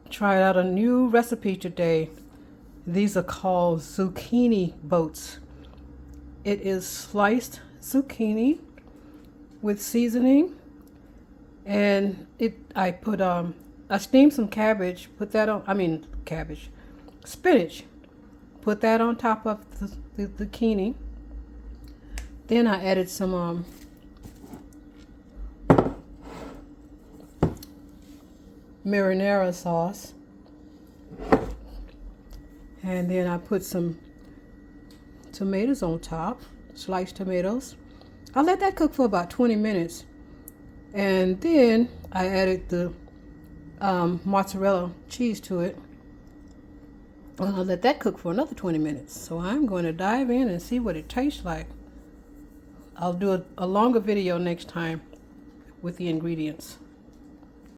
Tried out a new recipe today. These are called zucchini boats. It is sliced zucchini with seasoning, and I steamed some cabbage, put that on, spinach, put that on top of the zucchini. Then I added some marinara sauce, and then I put some tomatoes on top, sliced tomatoes. I let that cook for about 20 minutes, and then I added the mozzarella cheese to it, and I'll let that cook for another 20 minutes. So I'm going to dive in and see what it tastes like. I'll do a longer video next time with the ingredients.